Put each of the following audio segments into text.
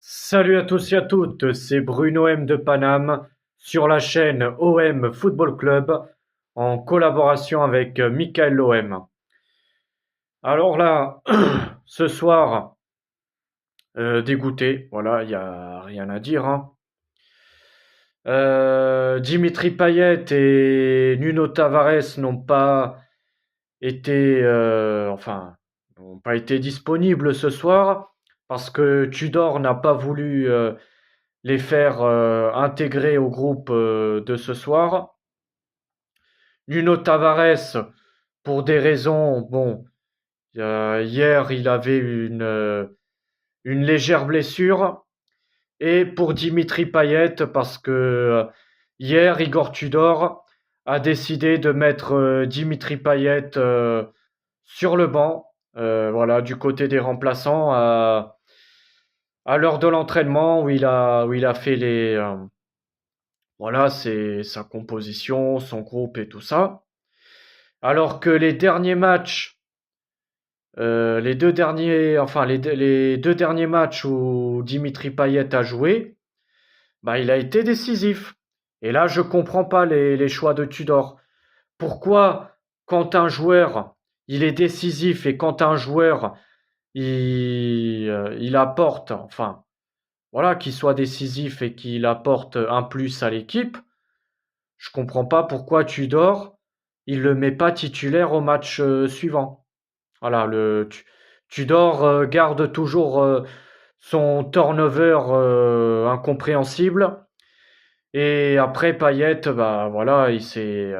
Salut à tous et à toutes, c'est Bruno M de Paname sur la chaîne OM Football Club en collaboration avec Michael OM. Alors là, ce soir, dégoûté, voilà, il n'y a rien à dire, hein. Dimitri Payet et Nuno Tavares n'ont pas été disponibles ce soir parce que Tudor n'a pas voulu les faire intégrer au groupe de ce soir. Nuno Tavares, pour des raisons, bon, hier il avait une légère blessure, et pour Dimitri Payet parce que hier Igor Tudor a décidé de mettre Dimitri Payet sur le banc, voilà, du côté des remplaçants à l'heure de l'entraînement où il a fait voilà, c'est sa composition, son groupe et tout ça. Alors que les derniers matchs, les deux derniers matchs où Dimitri Payet a joué, bah, il a été décisif. Et là, je comprends pas les choix de Tudor. Pourquoi, quand un joueur, il est décisif et quand un joueur, il apporte, enfin, voilà, qu'il soit décisif et qu'il apporte un plus à l'équipe, je comprends pas pourquoi Tudor, il le met pas titulaire au match suivant. Voilà, Tudor garde toujours son turnover incompréhensible. Et après Payet, bah voilà, il s'est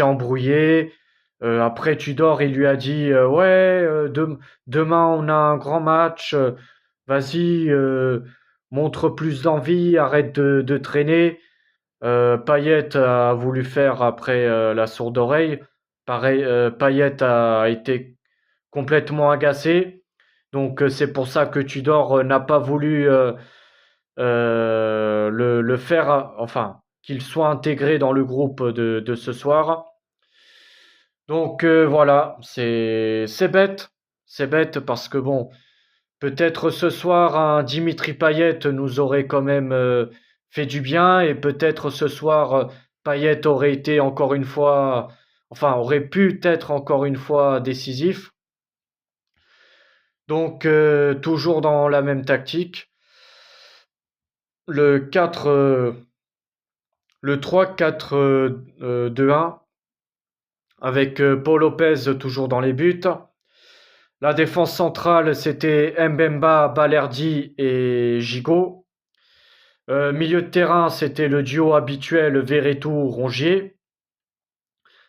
embrouillé. Après Tudor, il lui a dit ouais, demain on a un grand match. Vas-y, montre plus d'envie, arrête de traîner. Payet a voulu faire après la sourde oreille. Pareil, Payet a été complètement agacé. Donc c'est pour ça que Tudor n'a pas voulu le faire, enfin, qu'il soit intégré dans le groupe de ce soir. Donc voilà, c'est bête parce que bon, peut-être ce soir un Dimitri Payet nous aurait quand même fait du bien, et peut-être ce soir Payet aurait été encore une fois, enfin aurait pu être encore une fois décisif. Donc toujours dans la même tactique, le 4, le 3-4-2-1 avec Paul Lopez toujours dans les buts. La défense centrale, c'était Mbemba, Balerdi et Gigot. Milieu de terrain, c'était le duo habituel Verretou-Rongier.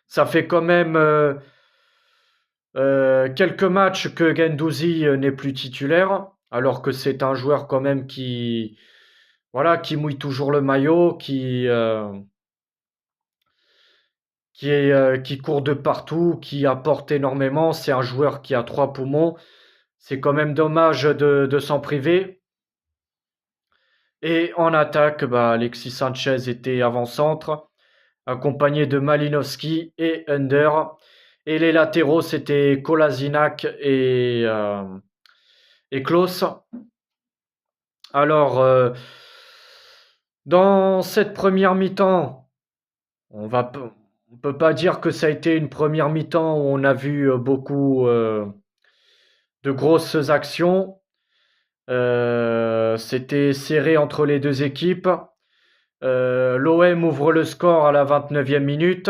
Ça fait quand même quelques matchs que Guendouzi n'est plus titulaire, alors que c'est un joueur quand même voilà, qui mouille toujours le maillot, qui court de partout, qui apporte énormément. C'est un joueur qui a trois poumons. C'est quand même dommage de s'en priver. Et en attaque, bah, Alexis Sanchez était avant-centre, accompagné de Malinowski et Under. Et les latéraux, c'était Kolasinac et Klose. Alors, dans cette première mi-temps, on peut pas dire que ça a été une première mi-temps où on a vu beaucoup de grosses actions. C'était serré entre les deux équipes. L'OM ouvre le score à la 29e minute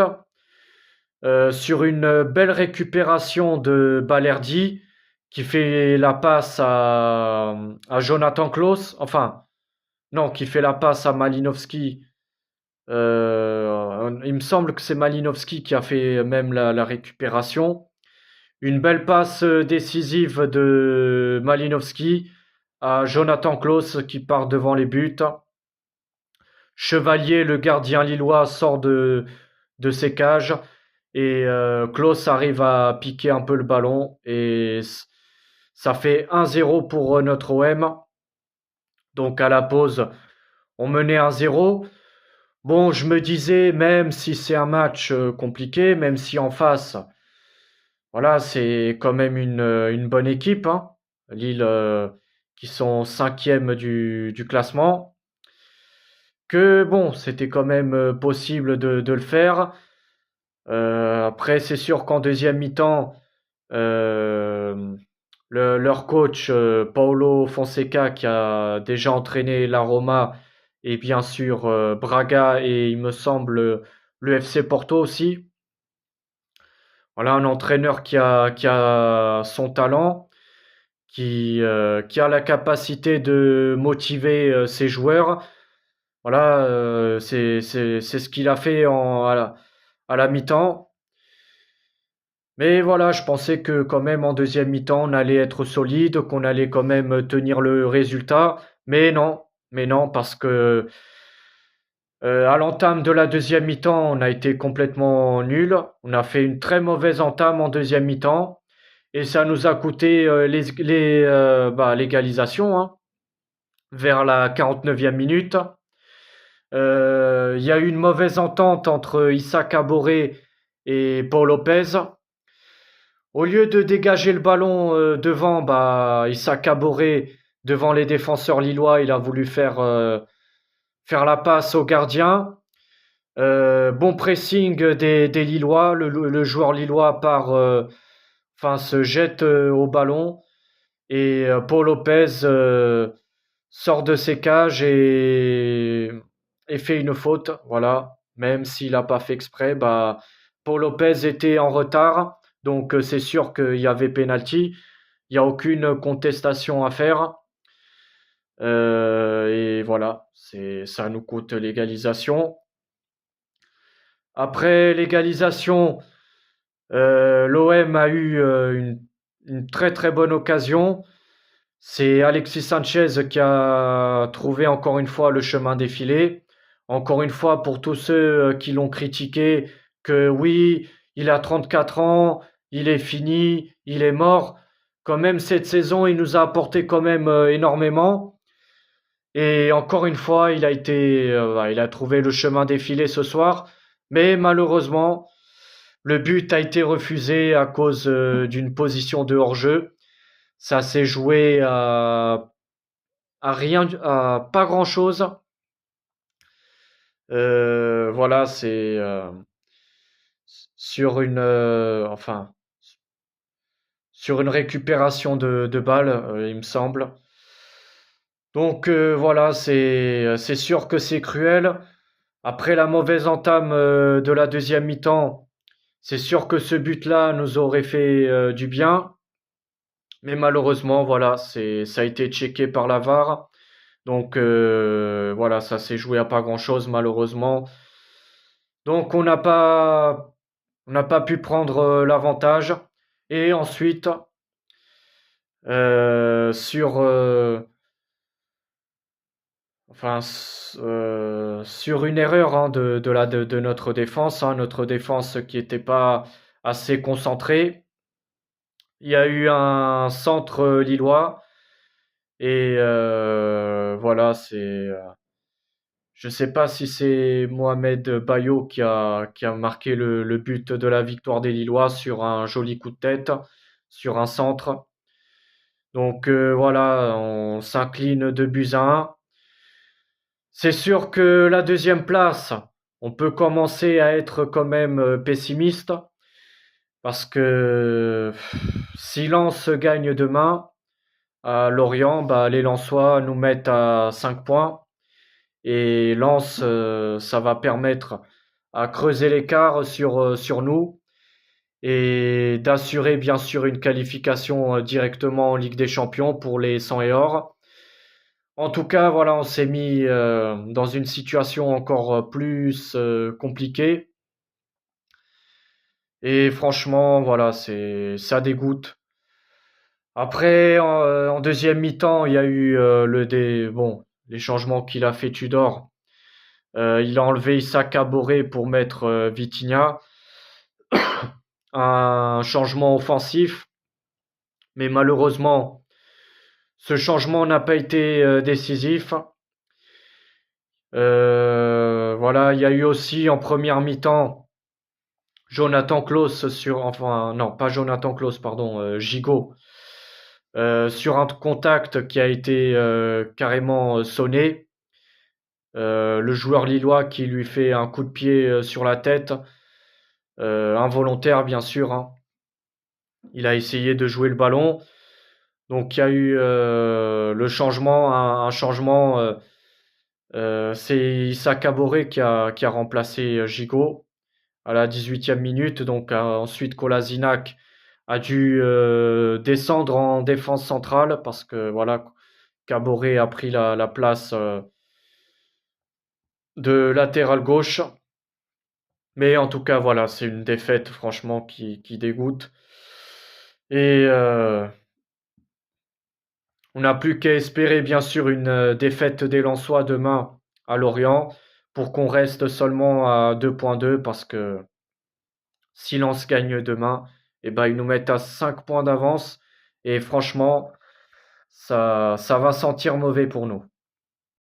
sur une belle récupération de Balerdi qui fait la passe à Jonathan Klaus. Enfin, non, qui fait la passe à Malinowski. Il me semble que c'est Malinowski qui a fait même la récupération. Une belle passe décisive de Malinowski à Jonathan Klaus qui part devant les buts. Chevalier, le gardien lillois, sort de ses cages et Klose arrive à piquer un peu le ballon et ça fait 1-0 pour notre OM. Donc à la pause, on menait 1-0. Bon, je me disais, même si c'est un match compliqué, même si en face, voilà, c'est quand même une bonne équipe, hein. Lille qui sont cinquième du classement. Que bon, c'était quand même possible de le faire. Après, c'est sûr qu'en deuxième mi-temps, euh, leur coach Paulo Fonseca, qui a déjà entraîné la Roma et bien sûr Braga et il me semble le FC Porto aussi. Voilà un entraîneur qui a son talent, qui a la capacité de motiver ses joueurs. Voilà, c'est ce qu'il a fait à la mi-temps. Mais voilà, je pensais que quand même en deuxième mi-temps, on allait être solide, qu'on allait quand même tenir le résultat. Mais non, parce que à l'entame de la deuxième mi-temps, on a été complètement nul. On a fait une très mauvaise entame en deuxième mi-temps. Et ça nous a coûté l'égalisation hein, vers la 49e minute. Il y a eu une mauvaise entente entre Issa Kaboré et Paul Lopez. Au lieu de dégager le ballon devant, Issa Kaboré, devant les défenseurs lillois, il a voulu faire la passe au gardien. Bon pressing des Lillois. Le joueur lillois se jette au ballon. Et Paul Lopez sort de ses cages et fait une faute. Voilà. Même s'il n'a pas fait exprès, Paul Lopez était en retard. Donc c'est sûr qu'il y avait penalty. Il n'y a aucune contestation à faire. Et voilà, ça nous coûte l'égalisation. Après l'égalisation, l'OM a eu une très très bonne occasion. C'est Alexis Sanchez qui a trouvé encore une fois le chemin défilé. Encore une fois, pour tous ceux qui l'ont critiqué, que oui, il a 34 ans, il est fini, il est mort. Quand même, cette saison, il nous a apporté quand même énormément. Et encore une fois, il a trouvé le chemin défilé ce soir. Mais malheureusement, le but a été refusé à cause d'une position de hors-jeu. Ça s'est joué à rien, à pas grand-chose. Voilà, c'est sur une, sur une récupération de balle, il me semble. Donc voilà, c'est sûr que c'est cruel. Après la mauvaise entame de la deuxième mi-temps, c'est sûr que ce but-là nous aurait fait du bien. Mais malheureusement, voilà, ça a été checké par la VAR. Donc voilà, ça s'est joué à pas grand-chose malheureusement. Donc on n'a pas pu prendre l'avantage. Et ensuite, sur sur une erreur hein, de notre défense, hein, notre défense qui n'était pas assez concentrée, il y a eu un centre lillois et voilà, je sais pas si c'est Mohamed Bayo qui a marqué le but de la victoire des Lillois sur un joli coup de tête, sur un centre. Donc voilà, on s'incline de buts à 1. C'est sûr que la deuxième place, on peut commencer à être quand même pessimiste parce que si Lens gagne demain à Lorient, les Lensois nous mettent à 5 points. Et Lens, ça va permettre à creuser l'écart sur nous et d'assurer bien sûr une qualification directement en Ligue des Champions pour les 100 et or. En tout cas, voilà, on s'est mis dans une situation encore plus compliquée. Et franchement, voilà, ça dégoûte. Après, en deuxième mi-temps, il y a eu les changements qu'il a fait Tudor. Il a enlevé Issa Kaboré pour mettre Vitinha. Un changement offensif, mais malheureusement, ce changement n'a pas été décisif. Voilà, il y a eu aussi en première mi-temps Jonathan Klaus enfin non, pas Jonathan Klaus, pardon, Gigot sur un contact qui a été carrément sonné. Le joueur lillois qui lui fait un coup de pied sur la tête, involontaire bien sûr, hein. Il a essayé de jouer le ballon. Donc il y a eu le changement, un changement. C'est Issa Kaboré qui a remplacé Gigot à la 18e minute. Donc ensuite Kolasinac a dû descendre en défense centrale parce que voilà, Kaboré a pris la place de latéral gauche. Mais en tout cas, voilà, c'est une défaite franchement qui dégoûte. Et on n'a plus qu'à espérer bien sûr une défaite des Lensois demain à Lorient pour qu'on reste seulement à 2,2 parce que si Lens gagne demain, eh ben, ils nous mettent à 5 points d'avance et franchement, ça va sentir mauvais pour nous.